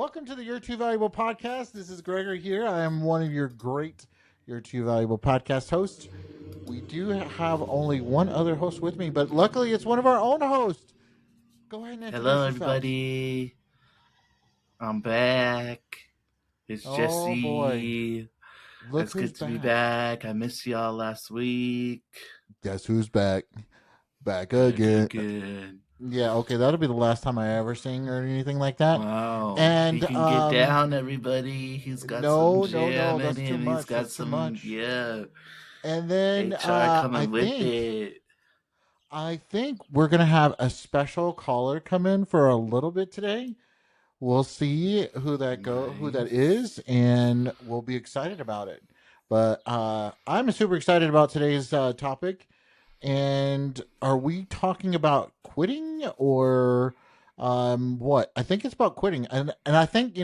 Welcome to the You're Too Valuable podcast. This is Gregory here. I am one of your great You're Too Valuable podcast hosts. We do have only one other host with me, but luckily it's one of our own hosts. Go ahead and introduce Hello, yourself. everybody. I'm back. It's Oh boy, Jesse. look It's who's good to be back. back. I missed y'all last week. Guess who's back? Back Back again. again. Yeah, okay, that'll be the last time I ever sing or anything like that. Wow. He And can get down, everybody. He's got some no, jam in that's too him. He's much. got That's too some, much. yeah, And then HR coming with it. I think we're gonna have a special caller come in for a little bit today. We'll see who that Nice. is, and we'll be excited about it. But I'm super excited about today's topic. And are we talking about quitting or what? I think it's about quitting, and I think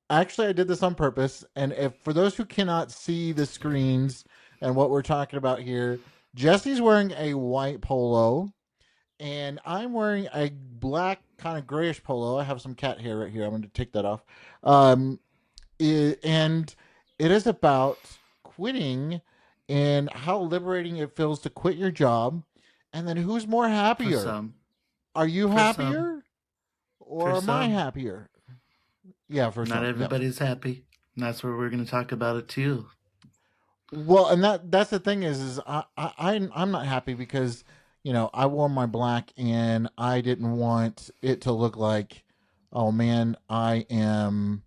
actually I did this on purpose. And if for those who cannot see the screens and what we're talking about here, Jesse's wearing a white polo and I'm wearing a black kind of grayish polo. I have some cat hair right here. I'm going to take that off. Um, and it is about quitting and how liberating it feels to quit your job. And then who's more For happier? some. Are you For some. happier For or am I some. happier? Yeah, for Not some. Yep. everybody's happy. And that's where we're going to talk about it too. Well, and that's the thing is I'm not happy because I wore my black and I didn't want it to look like, oh man, I am,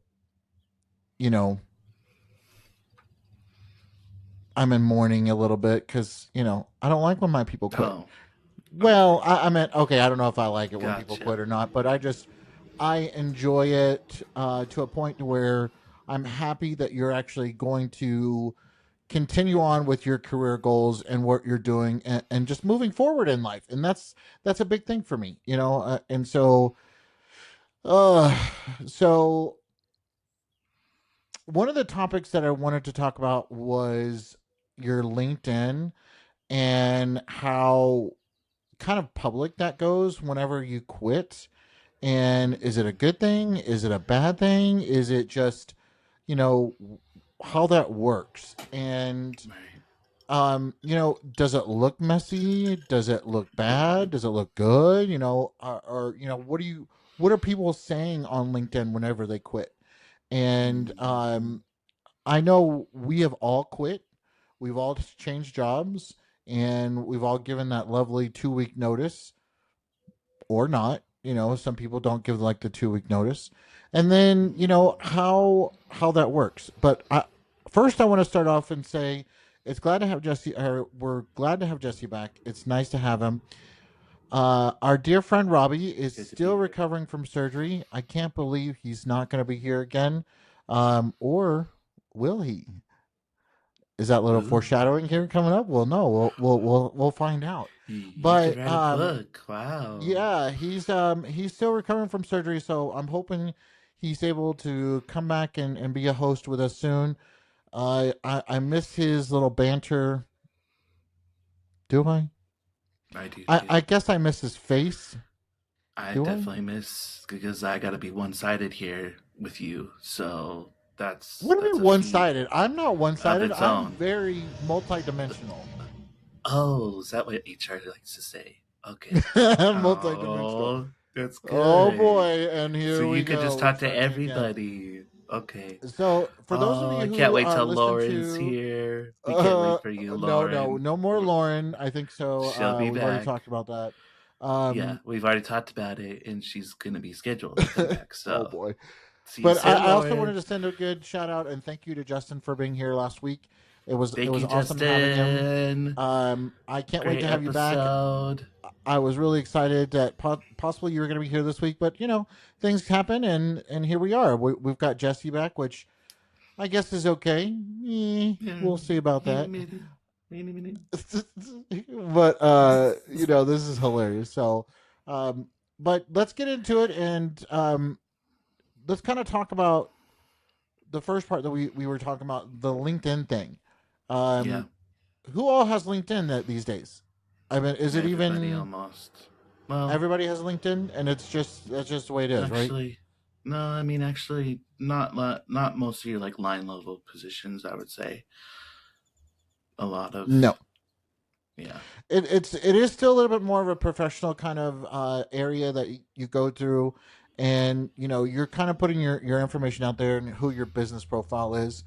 you know, I'm in mourning a little bit because I don't like when my people quit. Oh, Well, okay. I meant okay. I don't know if I like it when people Gotcha. quit or not, but I enjoy it to a point to where I'm happy that you're actually going to continue on with your career goals and what you're doing and just moving forward in life, and that's a big thing for me, and uh so one of the topics that I wanted to talk about was your LinkedIn and how kind of public that goes whenever you quit. And is it a good thing? Is it a bad thing? Is it just, you know, how that works? And Right. does it look messy? Does it look bad? Does it look good? Or what are people saying on LinkedIn whenever they quit? And Mm-hmm. I know we have all quit. We've all changed jobs and we've all given that lovely 2 week notice or not. Some people don't give like the 2 week notice. And then, how that works. But first I want to start off and say it's glad to have Jesse or we're glad to have Jesse back. It's nice to have him. Our dear friend Robbie is Good to be still here. recovering from surgery. I can't believe he's not going to be here again. Or will he? Is that little Ooh. foreshadowing here coming up? Well, no, we'll find out. You could But write a book. Wow. yeah, he's still recovering from surgery, so I'm hoping he's able to come back and be a host with us soon. I miss his little banter. Do I? I do I too. guess I miss his face. I Do I? definitely miss because I gotta be one sided here with you. So What do you that's mean a one feat sided? I'm not one of sided. its I'm own. very multidimensional. Oh, is that what HR likes to say? Okay. Multidimensional. Oh, that's Oh good. boy, and So here we you could go. just We're talk to starting again. everybody. Okay. So, for those of Oh, you I can't who wait till listen Lauren's to, here. We can't wait for you, no, Lauren. no more Lauren. I think so. She'll be We've already back. talked about that. Yeah, Um, we've already talked about it, and she's gonna be scheduled to come back. oh So boy. see you But soon, I also wanted Lauren. to send a good shout out and thank you to Justin for being here last week. It Thank was you, awesome having him. Justin. I can't wait Great to have you back. episode. I was really excited that possibly you were going to be here this week, but things happen, and here we are. We've got Jesse back, which I guess is okay. We'll see about that. But this is hilarious. So, um, but let's get into it and let's kind of talk about the first part that we were talking about the LinkedIn thing. Yeah, Um, who all has LinkedIn these days? I mean, is it everybody even? almost. Well, Everybody has LinkedIn, and that's just the way it is, right? actually, no. I mean, actually, not most of your like line level positions. I would say a lot of, No, yeah. it is still a little bit more of a professional kind of area that you go through, and you're kind of putting your information out there and who your business profile is.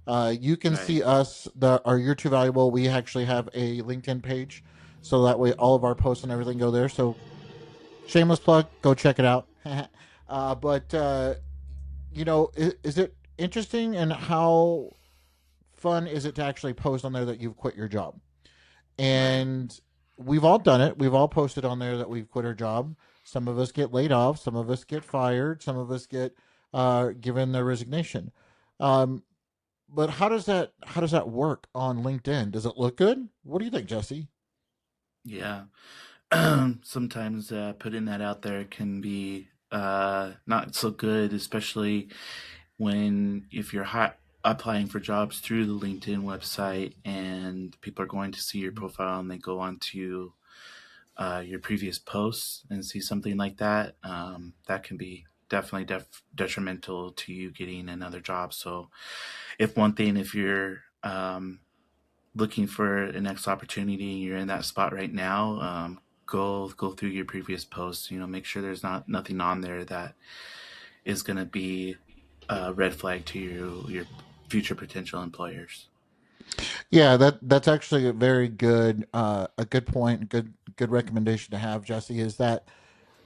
You can Right. see us, the are You're Too Valuable. We actually have a LinkedIn page, so that way all of our posts and everything go there. So shameless plug, go check it out. But is it interesting, and how fun is it to actually post on there that you've quit your job? Right. And we've all done it. We've all posted on there that we've quit our job. Some of us get laid off. Some of us get fired. Some of us get given their resignation. Um, but how does that work on LinkedIn? Does it look good? What do you think, Jesse? Yeah. Sometimes putting that out there can be not so good, especially when if you're applying for jobs through the LinkedIn website and people are going to see your profile and they go on to your previous posts and see something like that, that can be definitely detrimental to you getting another job. So, if you're looking for a next opportunity and you're in that spot right now, go through your previous posts. You know, make sure there's nothing on there that is going to be a red flag to your future potential employers. Yeah, that's actually a good point, good recommendation to have, Jesse. Is that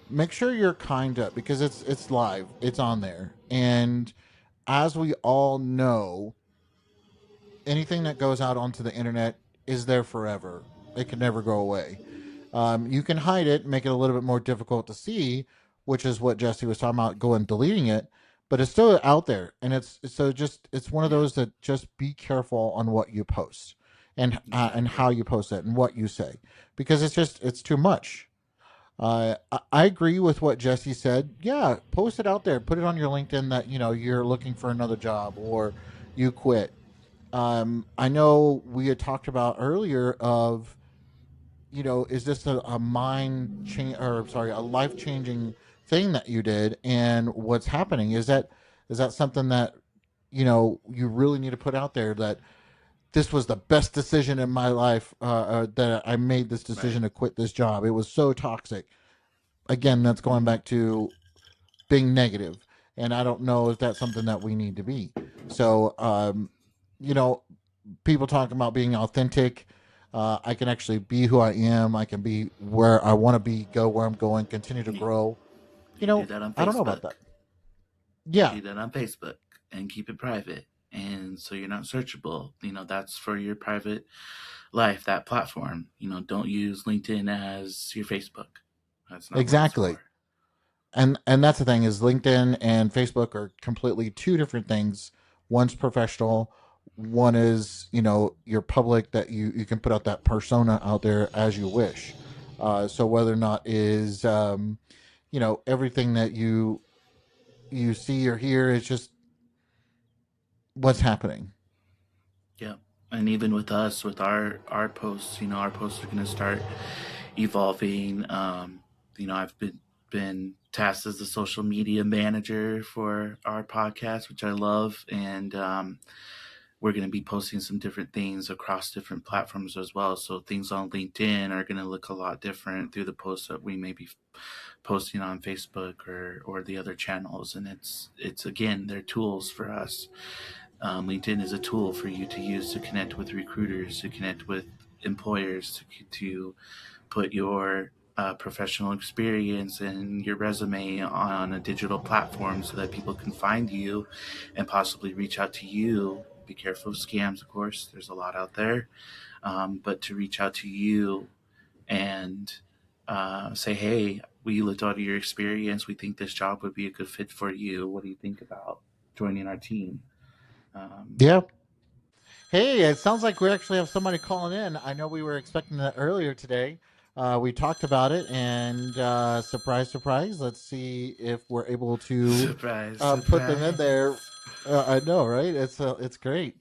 make sure you're kind up, because it's live, it's on there, and as we all know, anything that goes out onto the internet is there forever. It can never go away. You can hide it, make it a little bit more difficult to see, which is what Jesse was talking about, going deleting it, but it's still out there, and it's one of Yeah, those that just be careful on what you post, and exactly. how you post it and what you say, because it's too much. I agree with what Jesse said. Yeah, post it out there, put it on your LinkedIn that you're looking for another job, or you quit. I know we had talked about earlier of, is this a mind change, or sorry, a life changing thing that you did, and what's happening is that something that you really need to put out there, that this was the best decision in my life, that I made this Right. decision to quit this job. It was so toxic. Again, that's going back to being negative, and I don't know if that's something that we need to be. So, you know, people talking about being authentic. I can actually be who I am. I can be where I want to be, go where I'm going, continue to You, grow. you can do that on I don't know about Facebook. that. You can Yeah, do that on Facebook and keep it private. And so you're not searchable. You know, that's for your private life, that platform. You know, don't use LinkedIn as your Facebook. That's not what it's exactly. for. And that's the thing, is LinkedIn and Facebook are completely two different things. One's professional, one is your public, that you can put out that persona out there as you wish. So whether or not is everything that you see or hear is just what's happening. Yeah. And even with us, with our posts, you know, our posts are going to start evolving. You know, I've been tasked as the social media manager for our podcast, which I love, and we're going to be posting some different things across different platforms as well. So things on LinkedIn are going to look a lot different through the posts that we may be posting on Facebook or the other channels. And it's again, they're tools for us. LinkedIn is a tool for you to use to connect with recruiters, to connect with employers, to put your professional experience and your resume on a digital platform so that people can find you and possibly reach out to you. Be careful of scams, of course. There's a lot out there, but to reach out to you and say, "Hey, we looked out of your experience. We think this job would be a good fit for you. What do you think about joining our team?" Um, Yeah. Hey, it sounds like we actually have somebody calling in. I know we were expecting that earlier today. We talked about it, and surprise, surprise. Let's see if we're able to surprise, put them in surprise. there. I know, right? It's great.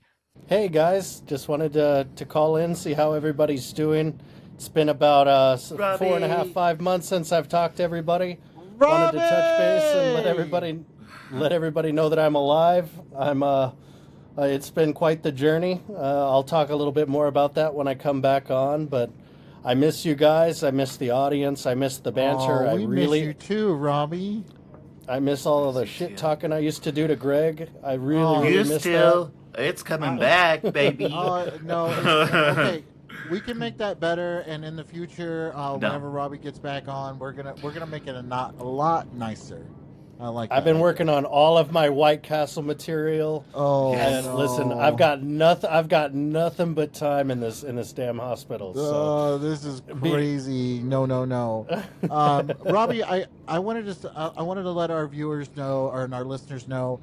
Hey guys, just wanted to call in, see how everybody's doing. It's been about 4.5, Robbie. 5 months since I've talked to everybody. Wanted to touch base and Robbie! let everybody know that I'm alive. It's been quite the journey. I'll talk a little bit more about that when I come back on, but I miss you guys. I miss the audience. I miss the banter. Oh, we miss you too, Robbie. I miss all of Miss the you shit too. talking I used to do to Greg. I really, Oh, really Used miss that. to. It's coming I, back, baby. no, it's okay. We can make that better, and in the future, No. whenever Robbie gets back on, we're gonna make it a lot nicer. I like I've that been idea. working on all of my White Castle material, Oh and Yes. listen, I've no. got nothing. I've got nothing but time in this damn hospital. So, This is be crazy. No, no, no. Robbie, I wanted I wanted to let our viewers know, or our listeners know.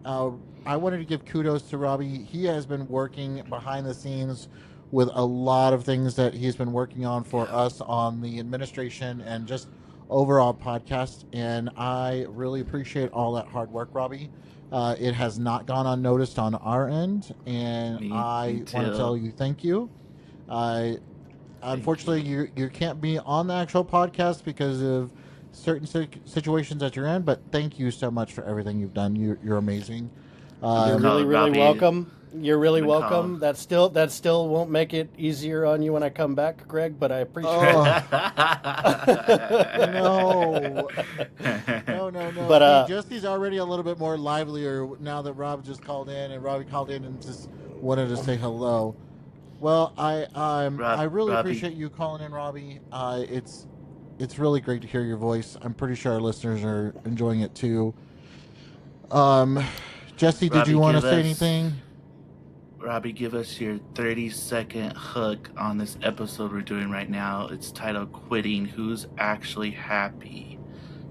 Uh, I wanted to give kudos to Robbie. He has been working behind the scenes with a lot of things that he's been working on for Yep. us on the administration and just overall podcast. And I really appreciate all that hard work, Robbie. It has not gone unnoticed on our end, and Me I want to tell too. you thank you. Uh, Thank Unfortunately, you. you can't be on the actual podcast because of certain situations that you're in. But thank you so much for everything you've done. You're amazing. I've been you're really, Um, calling really Robbie. welcome. You're really I've been calling. welcome. That still won't make it easier on you when I come back, Greg. But I appreciate it. oh no, no, no, no. But See, Jesse's already a little bit more livelier now that Rob just called in, and Robbie called in and just wanted to say hello. Well, I really Robbie, appreciate you calling in, Robbie. It's really great to hear your voice. I'm pretty sure our listeners are enjoying it too. Um, Jesse, did you Robbie, want to give say us anything? Robbie, give us your 30-second hook on this episode we're doing right now. It's titled "Quitting." Who's actually happy?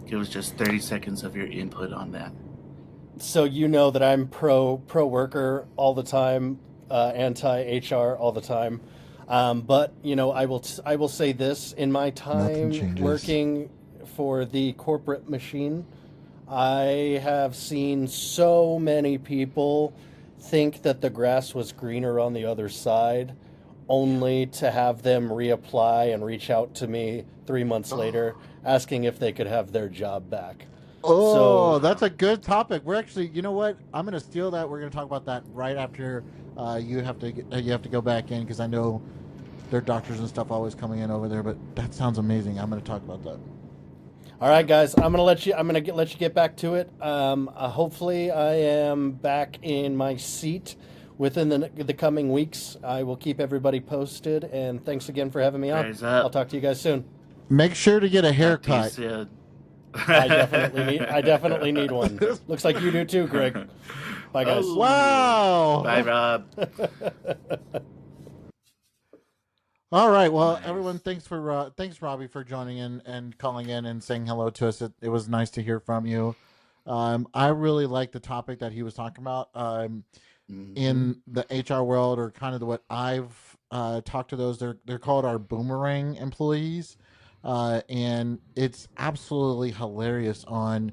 Give us just 30 seconds of your input on that. so you know that I'm pro worker all the time, anti HR all the time. But you know, I will say this: in my Nothing time changes. working for the corporate machine, I have seen so many people think that the grass was greener on the other side, Yeah. only to have them reapply and reach out to me 3 months later Oh, asking if they could have their job back. So oh, that's Wow. a good topic. We're actually, you know what? I'm going to steal that. We're going to talk about that right after you have to go back in because I know their doctors and stuff always coming in over there. But that sounds amazing. I'm going to talk about that. all right, guys, let you get back to it. Hopefully, I am back in my seat within the coming weeks. I will keep everybody posted, and thanks again for having me on. Prayers I'll up. talk to you guys soon. Make sure to get a Talk to you haircut. soon. I definitely need one. Looks like you do too, Greg. Bye, guys. Oh. Bye, Wow. Rob. All right. Well, everyone, Nice. thanks Robbie for joining in and calling in and saying hello to us. It was nice to hear from you. I really like the topic that he was talking about. Mm-hmm. In the HR world, or kind of what I've talked to those, they're called our boomerang employees, and it's absolutely hilarious on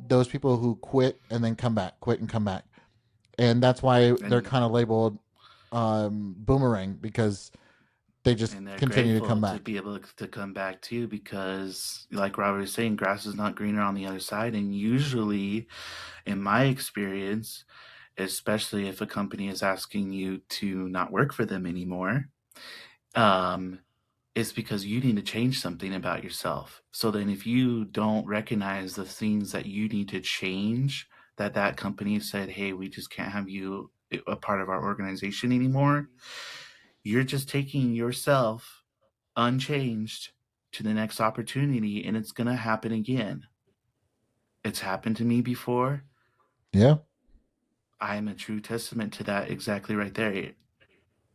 those people who quit and then come back, quit and come back, and that's why they're And kind of labeled boomerang because they just and they're continue to come grateful to back. be able to come back too, because like Robert was saying, grass is not greener on the other side. And usually, in my experience, especially if a company is asking you to not work for them anymore, um, it's because you need to change something about yourself. So then if you don't recognize the things that you need to change, that company said, hey, we just can't have you a part of our organization anymore, you're just taking yourself unchanged to the next opportunity, and it's going to happen again. It's happened to me before. Yeah. I'm a true testament to that exactly right there.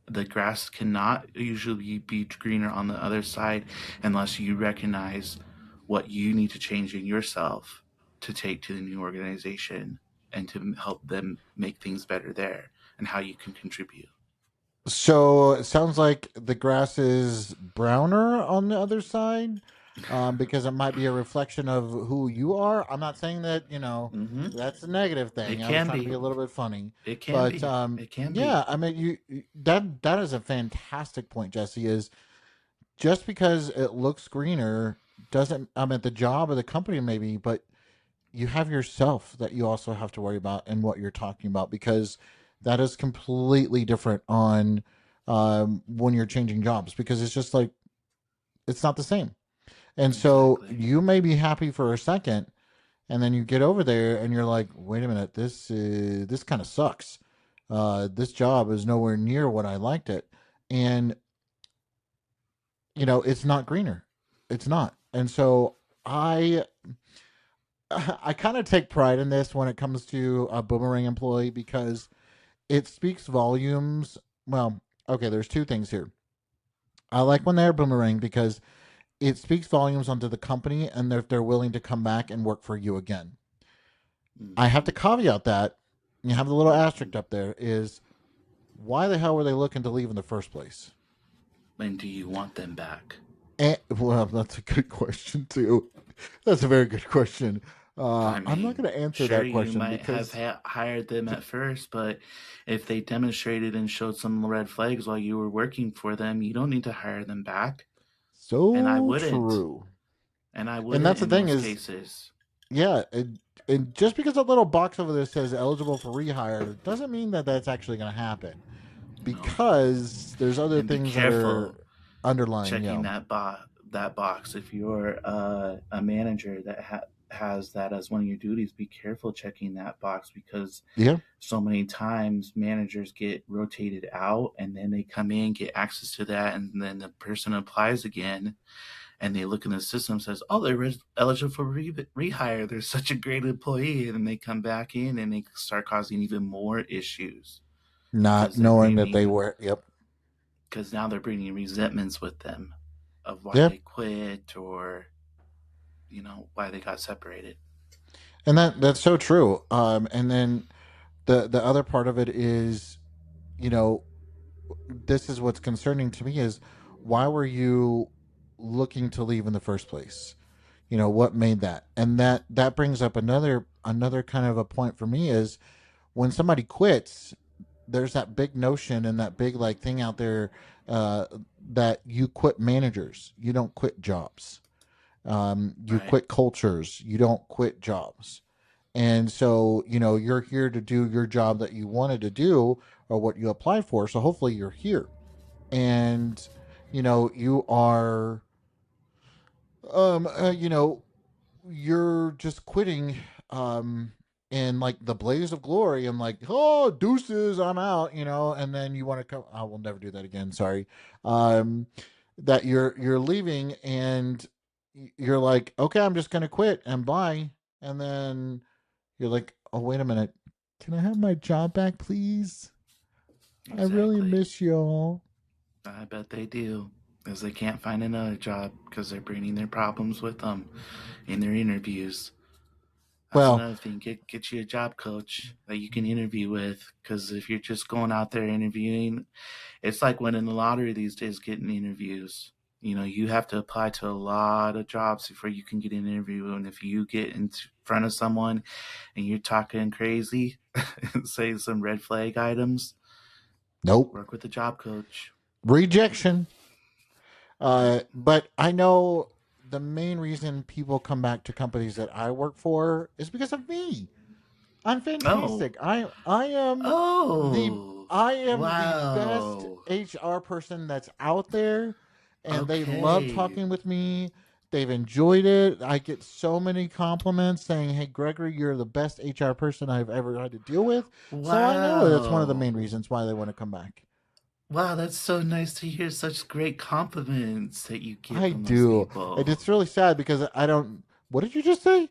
The grass cannot usually be greener on the other side unless you recognize what you need to change in yourself to take to the new organization and to help them make things better there and how you can contribute. So it sounds like the grass is browner on the other side, because it might be a reflection of who you are. I'm not saying that Mm-hmm. that's a negative It thing. I was can trying to be be. a little bit funny, It can but be. It can be. yeah, I mean that is a fantastic point, Jesse. Is just because it looks greener doesn't, I mean, the job or the company maybe, but you have yourself that you also have to worry about and what you're talking about, because that is completely different on when you're changing jobs, because it's just like it's not the same. And so Exactly. you may be happy for a second, and then you get over there and you're like, wait a minute, this kind of sucks. This job is nowhere near what I liked it, and it's not greener. It's not. And so I I kind of take pride in this when it comes to a boomerang employee, because it speaks volumes. Well, okay, there's two things here. I like when they're boomerang because it speaks volumes onto the company and if they're willing to come back and work for you again. I have to Hmm. caveat that. You have the little asterisk up there is, why the hell were they looking to leave in the first place? And do you want them back? Well, that's a good question too. That's a very good question. I I'm not mean, going to answer sure, that you question might have because hired them at first, but if they demonstrated and showed some red flags while you were working for them, you don't need to hire them back. And I so wouldn't. true. And I And that's wouldn't the in thing most is, cases. yeah, and just because a little box over there says eligible for rehire doesn't mean that that's actually going to happen, No. because there's other And be things that are careful underlying. checking that box. If you're a manager that has that as one of your duties, be careful checking that box, because Yeah. so many times managers get rotated out and then they come in, get access to that, and then the person applies again and they look in the system, says, oh, they're eligible for rehire, they're such a great employee, and then they come back in and they start causing even more issues Not because they're knowing that they bringing were. Yep. because now they're bringing resentments with them of why Yep. they quit, or why they got separated. And that's so true. And then the other part of it is, you know, this is what's concerning to me is, why were you looking to leave in the first place? What made that? And that brings up another kind of a point for me is, when somebody quits, there's that big notion and that big like thing out there, uh, that you quit managers, you don't quit jobs. You Right. quit cultures, you don't quit jobs. And so, you're here to do your job that you wanted to do or what you applied for. So hopefully you're here. And, you are, um, uh, you know, you're just quitting, in like the blaze of glory and like, oh, deuces, I'm out, and then you want to come, I will never do that again, sorry. um that you're leaving, and you're like, okay, I'm just gonna quit and bye. And then you're like, oh, wait a minute, can I have my job back, please? I really Exactly. miss y'all. I bet they do, because they can't find another job because they're bringing their problems with them in their interviews. That's Well, another thing. Get you a job coach that you can interview with, because if you're just going out there interviewing, it's like winning the lottery these days, getting interviews. You have to apply to a lot of jobs before you can get an interview. And if you get in front of someone and you're talking crazy, say some red flag items, nope. work with a job coach. Rejection. Yep. But I know the main reason people come back to companies that I work for is because of me. I'm Oh. fantastic. I am the Oh. I am the best Wow. HR person that's out there, and they love Okay. talking with me. They've enjoyed it. I get so many compliments saying, "Hey, Gregory, you're the best HR person I've ever had to deal with." So I know that's one of the main Wow. reasons why they want to come back. Wow, that's so nice to hear such great compliments that you get I from those do. And people. it's really sad because I don't. What did you just say?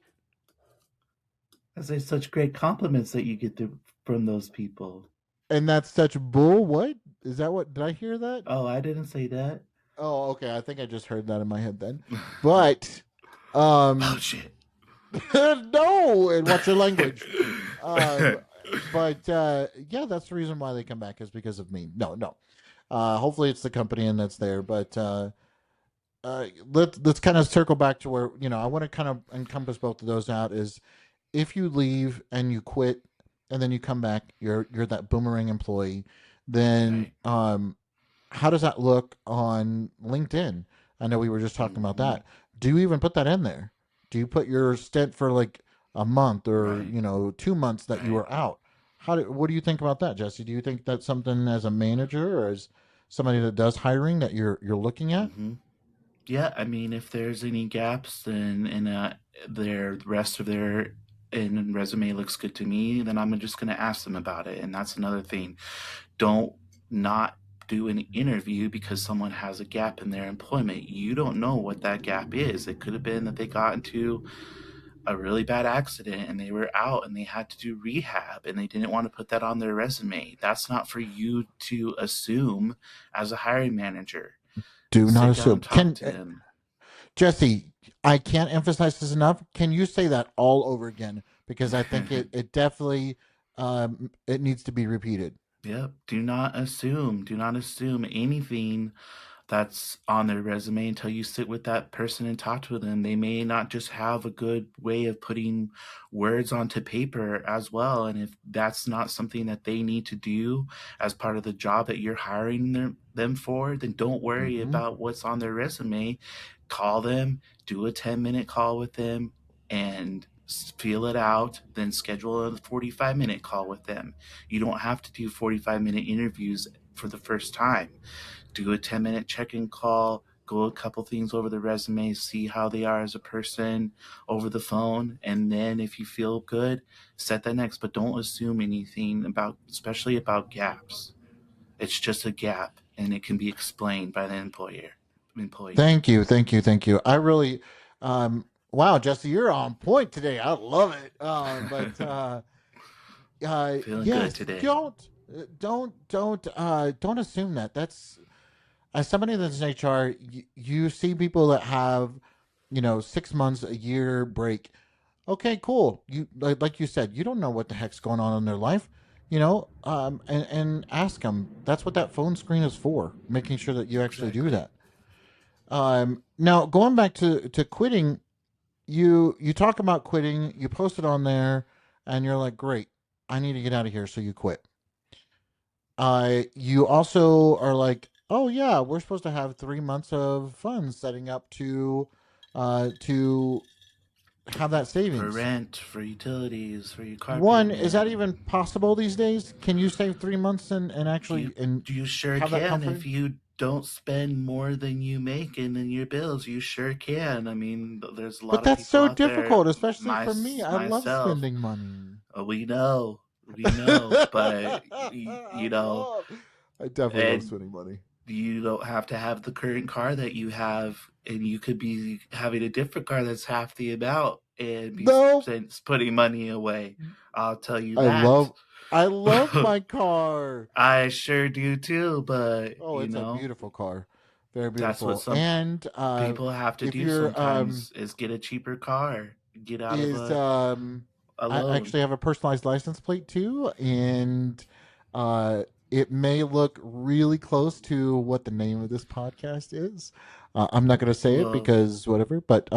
I say such great compliments that you get from those people. And that's such bull. What is that? What did I hear that? Oh, I didn't say that. Oh, okay. I think I just heard that in my head then. But, Oh um, shit. no. And what's your language? Um, but yeah, that's the reason why they come back is because of me. No, no. Hopefully it's the company and that's there. But let's kind of circle back to where I want to kind of encompass both of those out. Is, if you leave and you quit and then you come back, you're that boomerang employee. Then Right. how does that look on LinkedIn? I know we were just talking about Hmm. that. Do you even put that in there? Do you put your stint for like a month or Right. 2 months that you Right. were out? What do you think about that, Jesse? Do you think that's something as a manager or as somebody that does hiring that you're looking at? Hmm. Yeah, I mean, if there's any gaps then in their the rest of their in resume looks good to me, then I'm just gonna ask them about it. And that's another thing. Don't not do an interview because someone has a gap in their employment. You don't know what that gap is. It could have been that they got into a really bad accident and they were out and they had to do rehab and they didn't want to put that on their resume. That's not for you to assume as a hiring manager. Do not Sit down assume. and talk Can to them. Jesse, I can't emphasize this enough. Can you say that all over again? Because I think it definitely it needs to be repeated. Yep. Do not assume. Do not assume anything that's on their resume until you sit with that person and talk to them. They may not just have a good way of putting words onto paper as well. And if that's not something that they need to do as part of the job that you're hiring them for, then don't worry Hmm. about what's on their resume. Call them, do a 10-minute call with them, and feel it out, then schedule a 45-minute call with them. You don't have to do 45-minute interviews for the first time. Do a 10-minute check-in call, go a couple things over the resume, see how they are as a person over the phone, and then if you feel good, set that next. But don't assume anything about, especially about gaps. It's just a gap, and it can be explained by the employee. Thank you, thank you, thank you. I really, wow, Jesse, you're on point today. I love it. But Feeling good yes, today. don't assume that. That's as somebody that's in HR, you see people that have 6 months, a year break. Okay, cool. You like you said, you don't know what the heck's going on in their life, and ask them. That's what that phone screen is for, making sure that you actually do Exactly. that. Now going back to quitting, you talk about quitting, you post it on there, and you're like, great, I need to get out of here, so you quit. You also are like, oh yeah, we're supposed to have 3 months of funds setting up to have that For savings. rent, for utilities, for your car One, is that payment. even possible these days? Can you save 3 months and You actually and you sure have that can. comfort? If you don't spend more than you make in your bills, you sure can. I mean, there's a But lot of that's people so out there, difficult, especially my for me. I love myself. spending money. We know, but I you know, love. I definitely love and spending money. you don't have to have the current car that you have, and you could be having a different car that's half the amount and be No, putting money away. I'll tell you I that. love. I love my car. I sure do too, but Oh, it's a beautiful car, very that's what beautiful. some And people have to if do you're sometimes is get a cheaper car, get out of is a I loan. actually have a personalized license plate too, and uh, it may look really close to what the name of this podcast is. I'm not going to say it Well, because whatever, but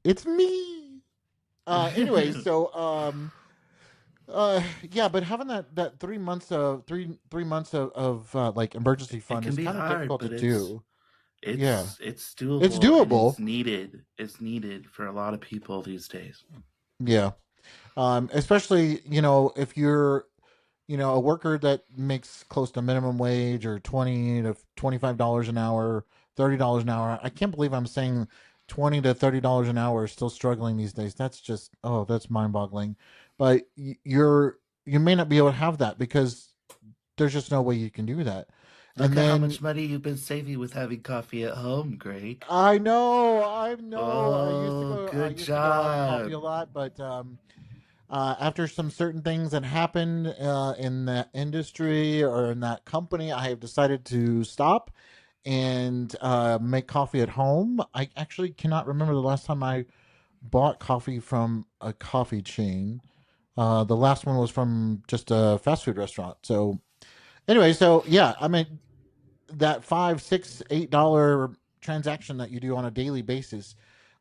it's me. Anyway, it so yeah, but having that 3 months of 3 months of like emergency fund can is be kind of hard, difficult to but do. Yeah, it's it's doable and doable. it's needed. It's needed for a lot of people these days. Yeah. Especially if you're a worker that makes close to minimum wage or $20 to $25 an hour, $30 an hour. I can't believe I'm saying $20 to $30 an hour is still struggling these days. That's just that's mind boggling. But you may not be able to have that because there's just no way you can do that. Look And at how then much money you've been saving with having coffee at home, Greg. I know. I used to Oh, go. I good used to go out and coffee job. a lot, but after some certain things that happened in that industry or in that company, I have decided to stop and make coffee at home. I actually cannot remember the last time I bought coffee from a coffee chain. The last one was from just a fast food restaurant. So anyway, so yeah, I mean that $5, $6, $8 transaction that you do on a daily basis.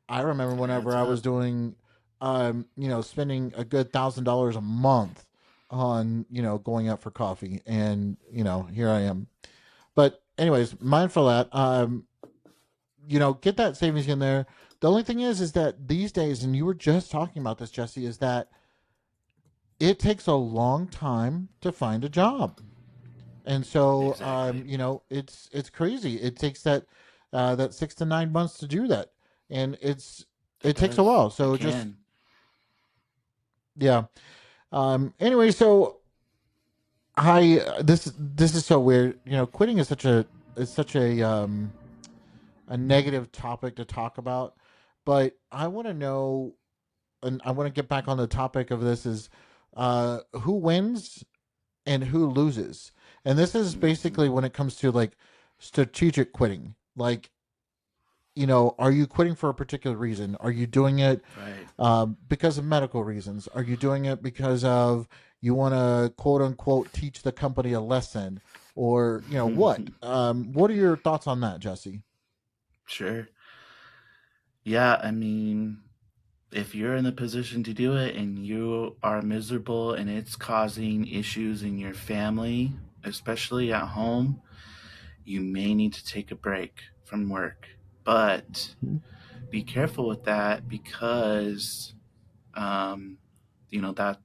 I remember whenever Adds I was up. doing, spending a good $1,000 a month on, going out for coffee, and here I am. But anyways, mindful of that. get that savings in there. The only thing is that these days, and you were just talking about this, Jesse, is that it takes a long time to find a job. And so, Exactly. it's crazy. It takes that 6 to 9 months to do that, and It it takes a does. while. It So just, can. yeah. Anyway, so this is so weird. Quitting is such a negative topic to talk about, but I want to know, and I want to get back on the topic of this is, who wins and who loses. And this is Hmm. basically when it comes to like strategic quitting. Like, are you quitting for a particular reason? Are you doing it Right. because of medical reasons? Are you doing it because of you want to quote unquote teach the company a lesson? Or, what? What are your thoughts on that, Jesse? Sure. Yeah, I mean, if you're in the position to do it and you are miserable and it's causing issues in your family, especially at home, you may need to take a break from work. But be careful with that because um,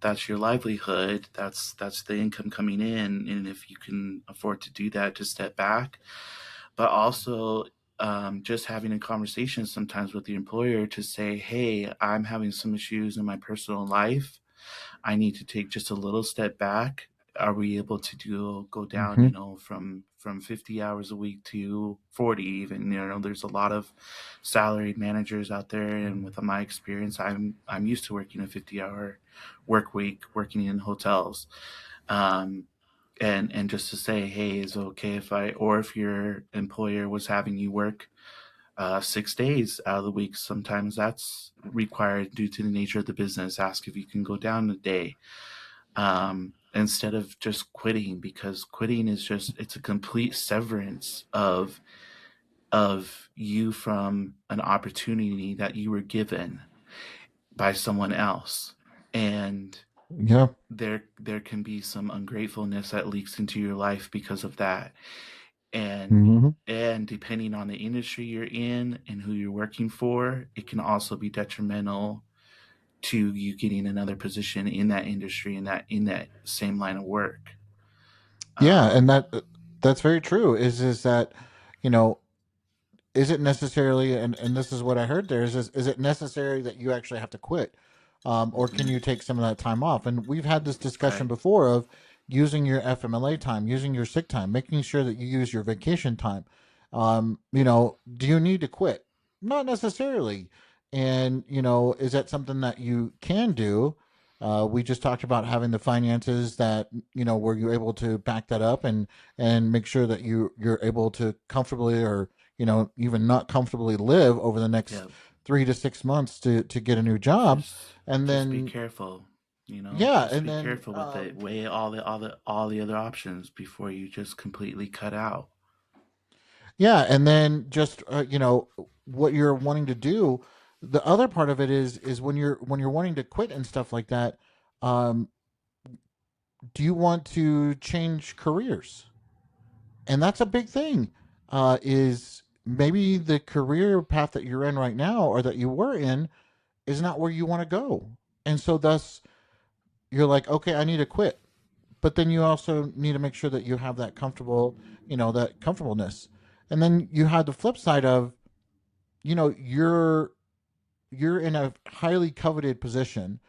that's your livelihood. That's the income coming in, and if you can afford to do that, to step back. But also, just having a conversation sometimes with the employer to say, "Hey, I'm having some issues in my personal life. I need to take just a little step back. Are we able to go down, Mm-hmm. from 50 hours a week to 40 even? There's a lot of salaried managers out there, and with my experience, I'm used to working a 50-hour work week, working in hotels. Um, and just to say, hey, is it okay if if your employer was having you work 6 days out of the week, sometimes that's required due to the nature of the business. Ask if you can go down a day, instead of just quitting, because quitting is just, it's a complete severance of you from an opportunity that you were given by someone else. And Yeah. there can be some ungratefulness that leaks into your life because of that. and Mm-hmm. and depending on the industry you're in and who you're working for, it can also be detrimental to you getting another position in that industry, in that same line of work. Yeah, and um that's very true. Is that, you know, is it necessarily, and this is what I heard there is it necessary that you actually have to quit, or can you mhm, take some of that time off? And we've had this discussion right. before of using your FMLA time, using your sick time, making sure that you use your vacation time. Do you need to quit? Not necessarily. And is that something that you can do? We just talked about having the finances that where you're able to back that up and make sure that you're able to comfortably, or even not comfortably live over the next Yep. 3 to 6 months to get a new job. And Just be then, careful. yeah, Just and be then, careful with it. Weigh all the other options before you just completely cut out. yeah, and then just, what you're wanting to do. The other part of it is when you're wanting to quit and stuff like that. Um, do you want to change careers? And that's a big thing. Is maybe the career path that you're in right now, or that you were in, is not where you want to go, and so thus you're like, okay, I need to quit. But then you also need to make sure that you have that comfortableness. And then you have the flip side of, you're in a highly coveted position.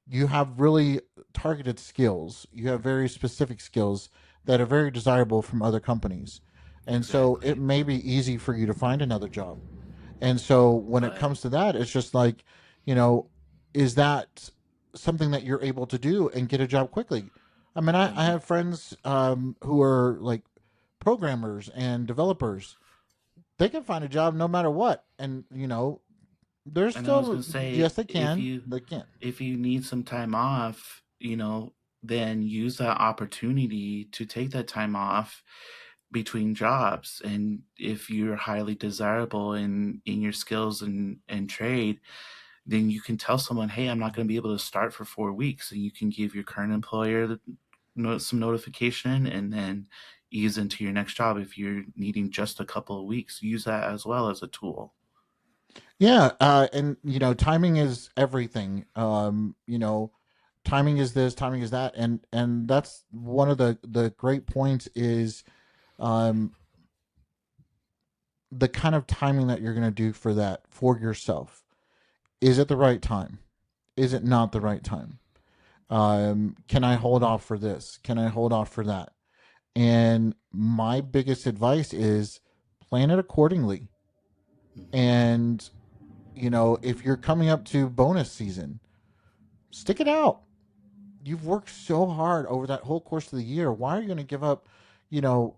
You have really targeted skills. You have very specific skills that are very desirable from other companies. And so it Exactly. may be easy for you to find another job. And so when it But comes to that, it's just like, you know, is that something that you're able to do and get a job quickly? I mean, I mhm. have friends who are like programmers and developers. They can find a job no matter what. And, they're And I was still, gonna say, yes, they can. They can. if you need some time off, then use that opportunity to take that time off between jobs. And if you're highly desirable in your skills and trade, then you can tell someone, hey, I'm not going to be able to start for 4 weeks, and you can give your current employer some notification, and then ease into your next job if you're needing just a couple of weeks. Use that as well as a tool. Yeah, and timing is everything. Timing is this, timing is that, and that's one of the great points is um, the kind of timing that you're going to do for that for yourself. Is it the right time? Is it not the right time? Can I hold off for this? Can I hold off for that? And my biggest advice is plan it accordingly. And if you're coming up to bonus season, stick it out. You've worked so hard over that whole course of the year. Why are you going to give up, you know,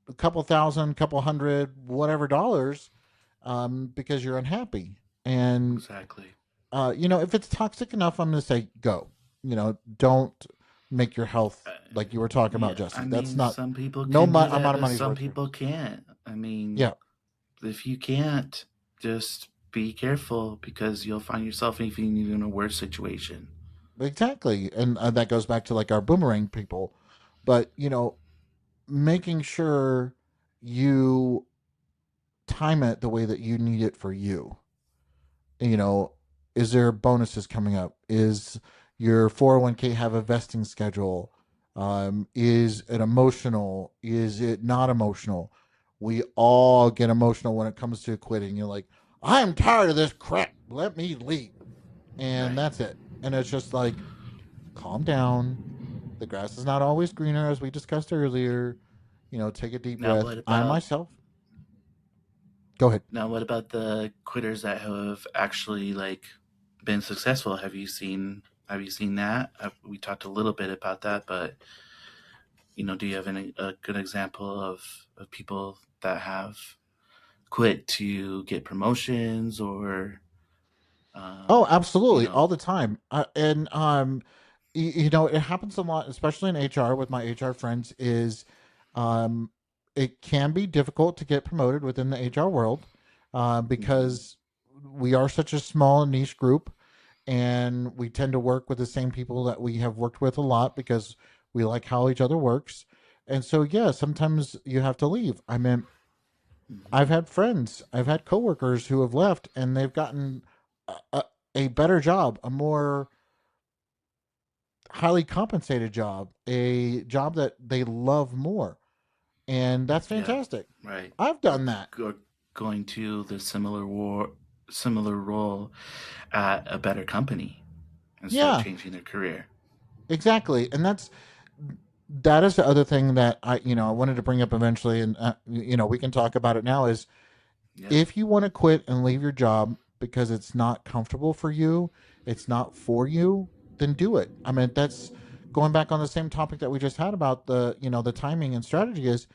a couple thousand, couple hundred, whatever dollars, because you're unhappy? And Exactly. if it's toxic enough, I'm going to say go. Don't make your health Uh, like you were talking about, yeah, Jesse. I That's mean, not some people no can do that, amount of but money is some worth it. people can't. I mean, Yeah, if you can't, just be careful because you'll find yourself even in a worse situation. exactly. And that goes back to like our boomerang people. But making sure you time it the way that you need it for you. you know, is there bonuses coming up? Is your 401k have a vesting schedule? Is it emotional? Is it not emotional? We all get emotional when it comes to quitting. You're like, I'm tired of this crap. Let me leave. And Right. that's it. And it's just like, calm down. The grass is not always greener, as we discussed earlier. Take a deep Now, breath. what I about myself, go ahead. the quitters that have actually like been successful? Have you seen that? We talked a little bit about that, but do you have a good example of people that have quit to get promotions or Oh, um, you absolutely, know all the time. And it happens a lot, especially in HR with my HR friends. Is um, it can be difficult to get promoted within the HR world mhm. because we are such a small niche group, and we tend to work with the same people that we have worked with a lot because we like how each other works. And so, yeah, sometimes you have to leave. I mean, I've Mhm. had friends, I've had coworkers who have left, and they've gotten a, a, a better job, a more highly compensated job, a job that they love more. And that's Yeah, fantastic. right. I've done that. Or going to the similar role at a better company instead of Yeah, changing their career. exactly. And that is the other thing that I wanted to bring up eventually. And, we can talk about it now is Yeah. if you want to quit and leave your job because it's not comfortable for you, it's not for you, then do it. I mean, that's going back on the same topic that we just had about the timing and strategy is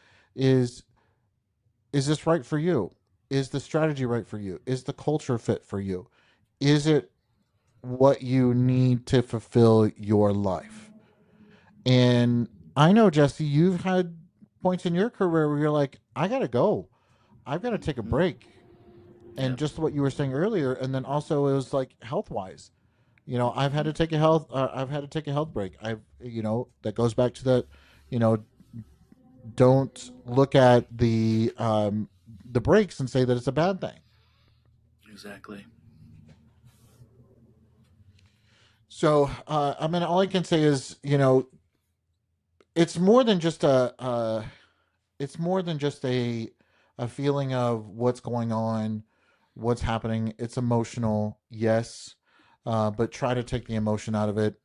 is this right for you? Is the strategy right for you? Is the culture fit for you? Is it what you need to fulfill your life? And I know, Jesse, you've had points in your career where you're like, I got to go. I've got to take a Hmm. break. And Yep. just what you were saying earlier. And then also it was like health wise. Hmm. I've had to take a health break. That goes back to that, you know, don't look at the breaks and say that it's a bad thing. Exactly. So, I mean, all I can say is, it's more than just it's more than just a feeling of what's going on, what's happening. It's emotional, yes, but try to take the emotion out of it.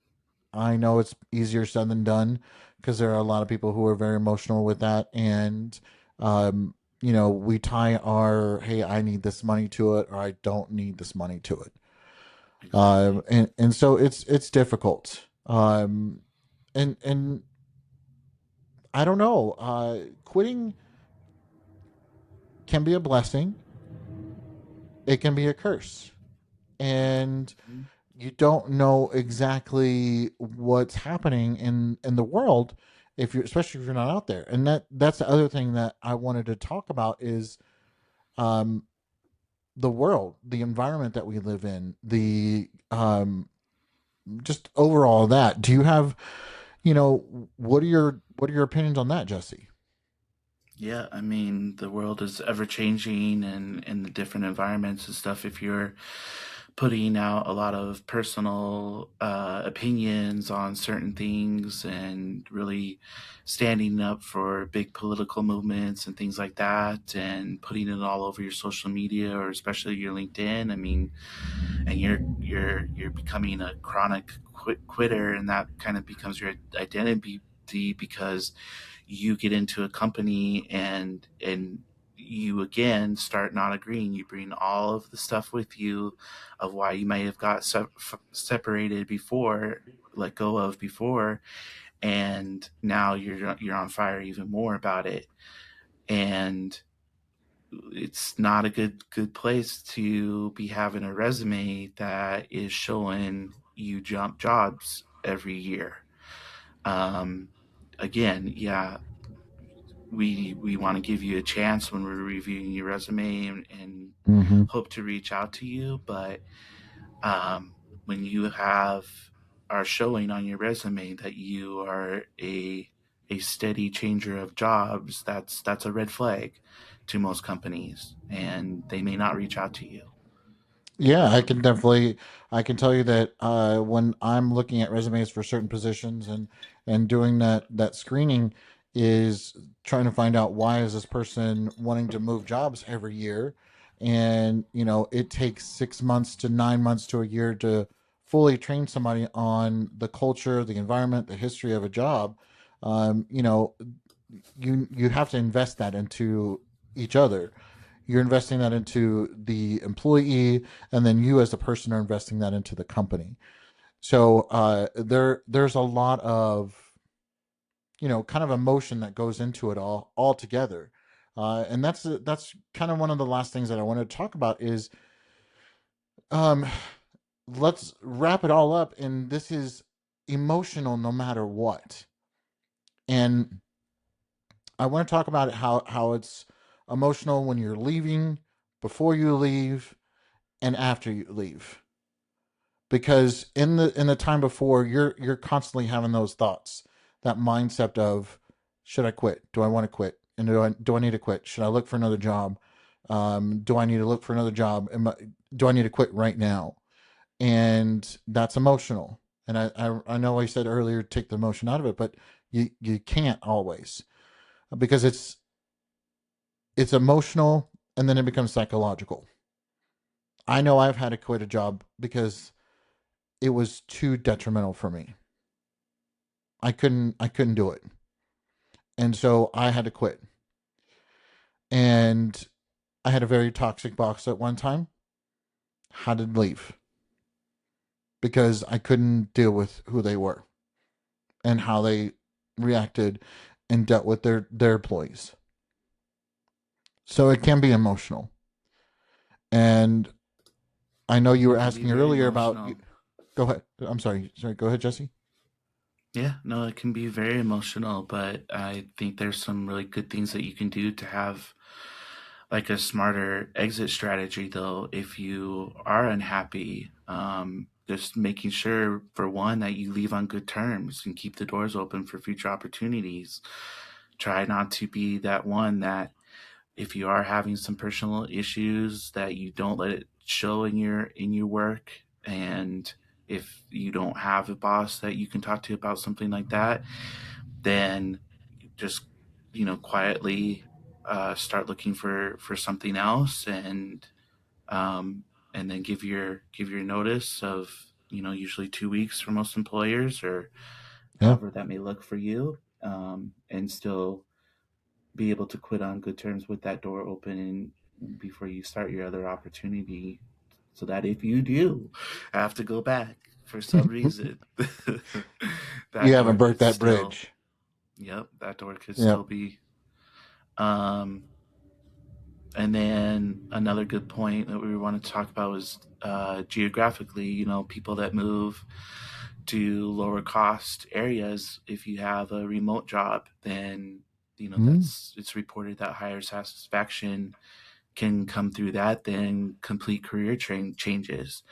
I know it's easier said than done because there are a lot of people who are very emotional with that, and um, we tie our hey, I need this money to it, or I don't need this money to it. Exactly. And so it's difficult. And I don't know. Quitting can be a blessing. It can be a curse, and Mhm. you don't know exactly what's happening in the world if you're especially if you're not out there. And that's the other thing that I wanted to talk about is um, the world, the environment that we live in, the just overall that. Do you have What are your opinions on that, Jesse? Yeah, I mean, the world is ever changing and in the different environments and stuff. If you're putting out a lot of personal opinions on certain things and really standing up for big political movements and things like that and putting it all over your social media or especially your LinkedIn, I mean, and you're becoming a chronic quitter and that kind of becomes your identity because you get into a company and you again start not agreeing. You bring all of the stuff with you of why you may have got separated before, let go of before, and now you're on fire even more about it. And it's not a good place to be having a resume that is showing you jump jobs every year. Um, Again, yeah, we want to give you a chance when we're reviewing your resume and Mm-hmm. hope to reach out to you. But um, when you are showing on your resume that you are a steady changer of jobs, that's a red flag to most companies, and they may not reach out to you. Yeah, I can tell you that when I'm looking at resumes for certain positions and doing that screening is trying to find out why is this person wanting to move jobs every year, and it takes 6 months to 9 months to a year to fully train somebody on the culture, the environment, the history of a job. Um, you know, you have to invest that into each other. You're investing that into the employee, and then you as a person are investing that into the company. So there's a lot of kind of emotion that goes into it all together. And that's kind of one of the last things that I wanted to talk about is um, let's wrap it all up. And this is emotional no matter what. And I want to talk about it, how it's emotional when you're leaving, before you leave, and after you leave. Because in the time before, you're constantly having those thoughts, that mindset of, should I quit? Do I want to quit? And do I need to quit? Should I look for another job? Do I need to look for another job? Do I need to quit right now? And that's emotional. And I know I said earlier, take the emotion out of it, but you can't always, because it's emotional, and then it becomes psychological. I know I've had to quit a job because it was too detrimental for me. I couldn't do it. And so I had to quit. And I had a very toxic boss at one time. Had to leave because I couldn't deal with who they were and how they reacted and dealt with their employees. So it can be emotional. And I know you were It can be asking very earlier about. emotional. Go ahead. I'm sorry. Sorry. Go ahead, Jesse. Yeah, no, it can be very emotional, but I think there's some really good things that you can do to have like a smarter exit strategy though if you are unhappy. Just making sure for one that you leave on good terms and keep the doors open for future opportunities. Try not to be that one that if you are having some personal issues that you don't let it show in your work. And if you don't have a boss that you can talk to about something like that, then just quietly start looking for something else, um, and then give your notice of usually 2 weeks for most employers or Yeah. however that may look for you, and still be able to quit on good terms with that door open before you start your other opportunity, so that if you do have to go back for some reason, You that haven't door burnt could that still, bridge. yep, that door could Yep. still be. Um, and then another good point that we want to talk about is geographically, people that move to lower cost areas. If you have a remote job, then Mm. it's reported that higher satisfaction can come through that than complete career changes.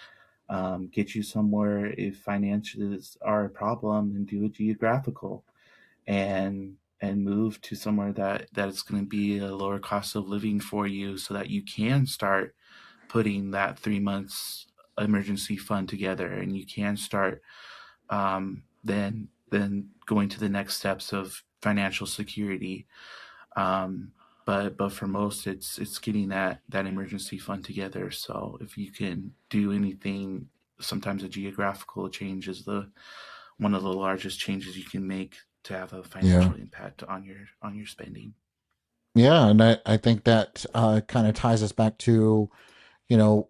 get you somewhere if finances are a problem, and do a geographical, and move to somewhere that it's going to be a lower cost of living for you, so that you can start putting that 3 months emergency fund together, and you can start then going to the next steps of financial security. um, but for most, it's getting that emergency fund together. So if you can do anything, sometimes a geographical change is the one of the largest changes you can make to have a Yeah. financial impact on your spending. Yeah, and I think that kind of ties us back to,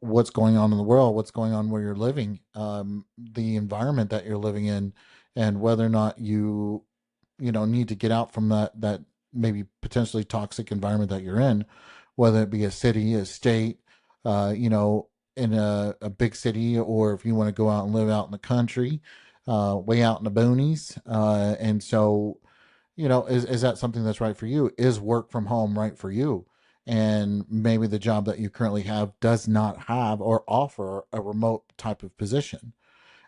what's going on in the world, what's going on where you're living, the environment that you're living in, and whether or not you need to get out from that maybe potentially toxic environment that you're in, whether it be a city, a state, in a big city, or if you want to go out and live out in the country, way out in the boonies. And so, is that something that's right for you? Is work from home right for you? And maybe the job that you currently have does not have or offer a remote type of position.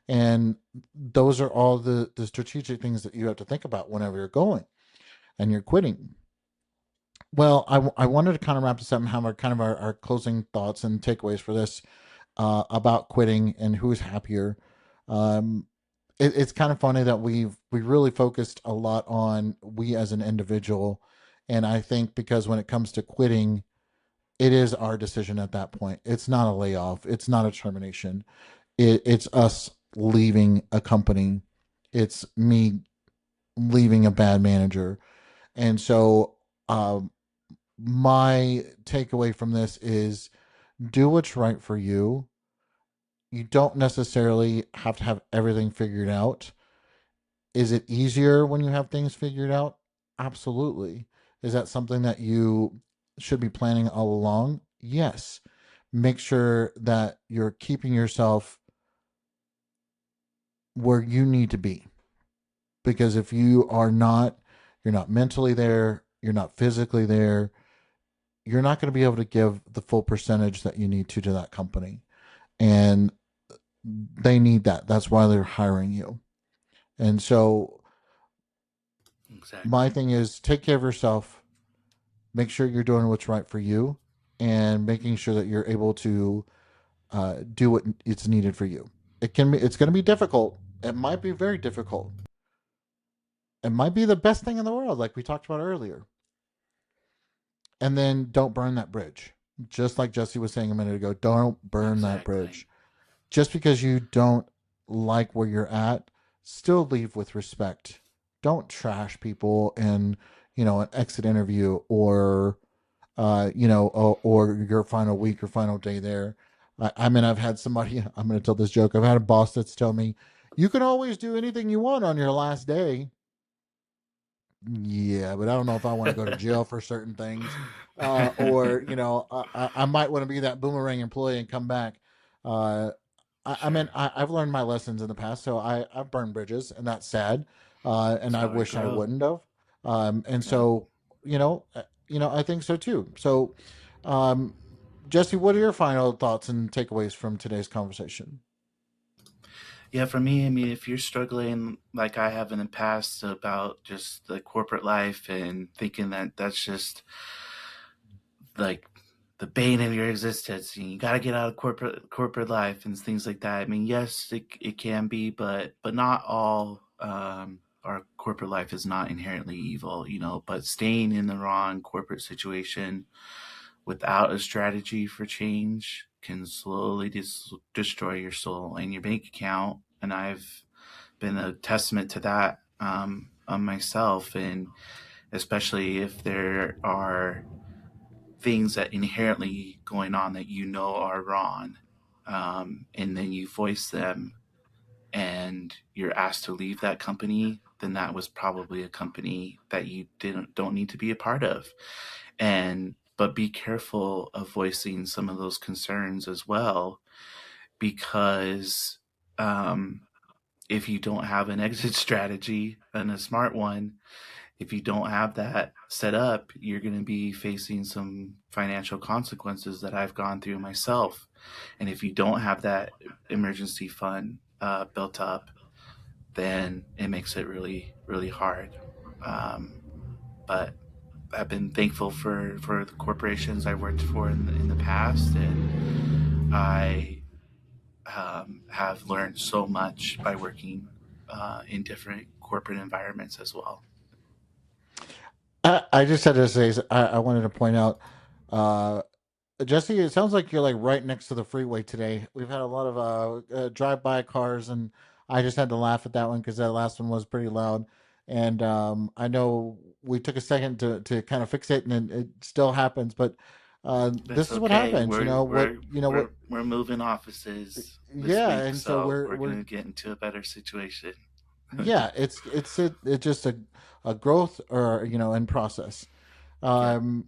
And those are all the strategic things that you have to think about whenever you're going and you're quitting. Well, I wanted to kind of wrap this up and have our closing thoughts and takeaways for this, about quitting and who's happier. Um, it's kind of funny that we really focused a lot on we as an individual, and I think because when it comes to quitting, it is our decision at that point. It's not a layoff. It's not a termination. It's us leaving a company. It's me leaving a bad manager. And so, um, my takeaway from this is do what's right for you. You don't necessarily have to have everything figured out. Is it easier when you have things figured out? Absolutely. Is that something that you should be planning all along? Yes. Make sure that you're keeping yourself where you need to be. Because if you are not, you're not mentally there, you're not physically there, you're not going to be able to give the full percentage that you need to that company. And they need that. That's why they're hiring you. And so my Exactly. thing is take care of yourself, make sure you're doing what's right for you, and making sure that you're able to do what it's needed for you. It's going to be difficult. It might be very difficult. It might be the best thing in the world, like we talked about earlier. And then don't burn that bridge. Just like Jesse was saying a minute ago, don't burn that Exactly. bridge. Just because you don't like where you're at, still leave with respect. Don't trash people in, an exit interview, or or your final week or final day there. I mean, I've had somebody, I'm going to tell this joke. I've had a boss that's tell me, you can always do anything you want on your last day. Yeah, but I don't know if I want to go to jail for certain things. Or, I might want to be that boomerang employee and come back. Uh, I mean, Sure. I've learned my lessons in the past, so I've burned bridges, and that's sad. And That's I how I wish I grow. wouldn't have. And Yeah. so, I think so too. So, um, Jesse, what are your final thoughts and takeaways from today's conversation? Yeah, for me, I mean, if you're struggling like I have in the past about just the corporate life and thinking that that's just like the bane of your existence, you got to get out of corporate life and things like that. I mean, yes, it can be, but not all our corporate life is not inherently evil, you know. But staying in the wrong corporate situation without a strategy for change can slowly destroy your soul and your bank account. And I've been a testament to that on myself, and especially if there are things that inherently going on that you know are wrong, and then you voice them and you're asked to leave that company, then that was probably a company that you don't need to be a part of. And but be careful of voicing some of those concerns as well, because um, if you don't have an exit strategy and a smart one, if you don't have that set up, you're going to be facing some financial consequences that I've gone through myself. And if you don't have that emergency fund built up, then it makes it really, really hard. Um, but I've been thankful for the corporations I worked for in the past, and I have learned so much by working in different corporate environments as well. I just had to say, I wanted to point out, uh, Jesse, it sounds like you're like right next to the freeway today. We've had a lot of drive-by cars, and I just had to laugh at that one because that last one was pretty loud. And I know we took a second to kind of fix it, and it still happens. But this That's is what okay. happens. You know what? You know what? We're moving offices this Yeah, week, and so so we're we're we're gonna get into a better situation. yeah, it's just a growth or in process. Yeah, Um,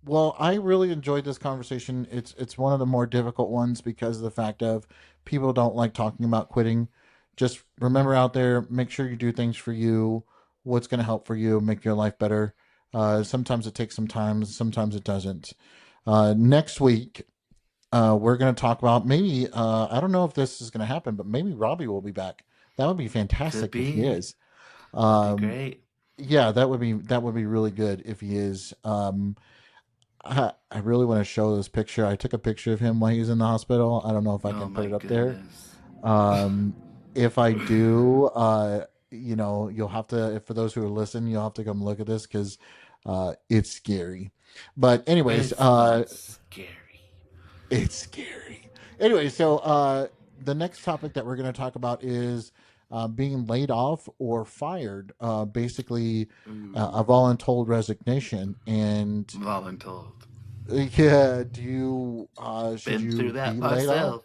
Well, I really enjoyed this conversation. It's one of the more difficult ones because of the fact of people don't like talking about quitting. Just remember out there, make sure you do things for you, what's going to help for you, make your life better. Sometimes it takes some time, sometimes it doesn't. Next week, we're going to talk about maybe, I don't know if this is going to happen, but maybe Robbie will be back. That would be could fantastic if he be. is. That'd be Um, great. yeah, that would be really good if he is. I really want to show this picture. I took a picture of him while he was in the hospital. I don't know if I Oh can put my it up there. goodness. Um, if I do, you'll have to, for those who are listening, you'll have to come look at this because it's scary. But anyways, It's not scary. it's scary. Anyway, so the next topic that we're going to talk about is being laid off or fired. Basically, a Ooh, voluntold resignation. And voluntold. yeah, should Been through you that be laid off?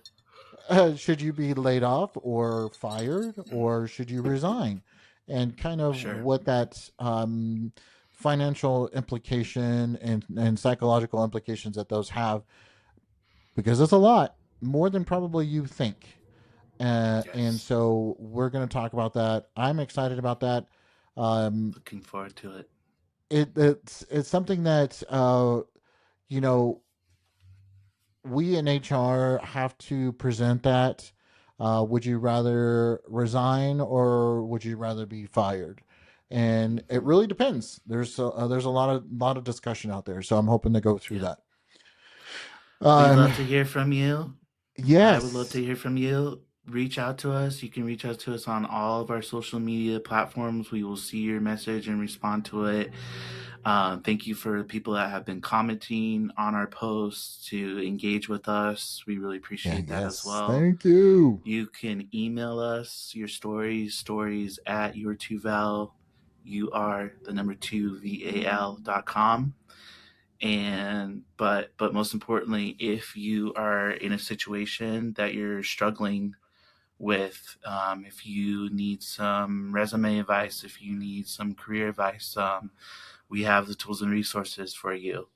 myself. Should you be laid off or fired, or should you resign? And kind of Sure. what that financial implication and psychological implications that those have, because it's a lot more than probably you think. And Yes. so we're going to talk about that. I'm excited about that. Um, Looking forward to it. it's something that you know we in HR have to present that. Would you rather resign or would you rather be fired? And it Mhm. really depends. There's a lot of discussion out there, so I'm hoping to go through Yeah. that. We'd Um, love to hear from you. I would love to yes, hear from you. Reach out to us. You can reach out to us on all of our social media platforms. We will see your message and respond to it. Thank you for the people that have been commenting on our posts to engage with us. We really yeah, appreciate that as yes. well. Thank you. You can email us your stories at your2val, you are the number two VAL.com. And but most importantly, if you are in a situation that you're struggling with, if you need some resume advice, if you need some career advice, we have the tools and resources for you.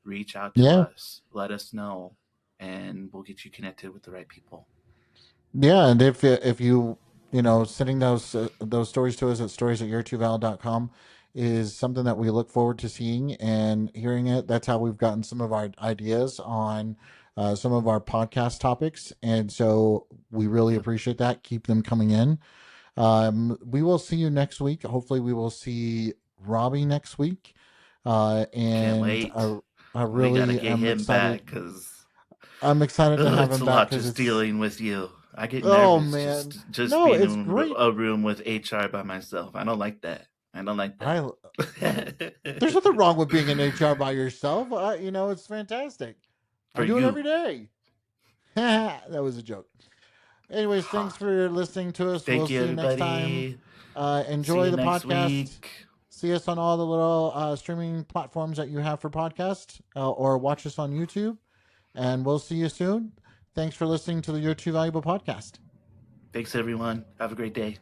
Reach out to Yeah, us, let us know, and we'll get you connected with the right people. yeah. And if sending those stories to us at stories@your2val.com is something that we look forward to seeing and hearing it. That's how we've gotten some of our ideas on some of our podcast topics, and so we really Yep. appreciate that. Keep them coming in. We will see you next week. Hopefully, we will see Robbie next week. Can't And wait. I We got to really get am him excited. back because I'm excited to have it's him a back lot because just it's dealing with you. I get oh nervous man, just no, being it's in great. a room with HR by myself. I don't like that. I don't like I There's that. nothing wrong with being in HR by yourself. It's fantastic. I For do it you. every day. That was a joke. Anyways, thanks for listening to us. We'll Thank you, see you next time. everybody. See Enjoy you the next podcast. week. See us on all the little streaming platforms that you have for podcasts, or watch us on YouTube. And we'll see you soon. Thanks for listening to the You're Too Valuable podcast. Thanks, everyone. Have a great day.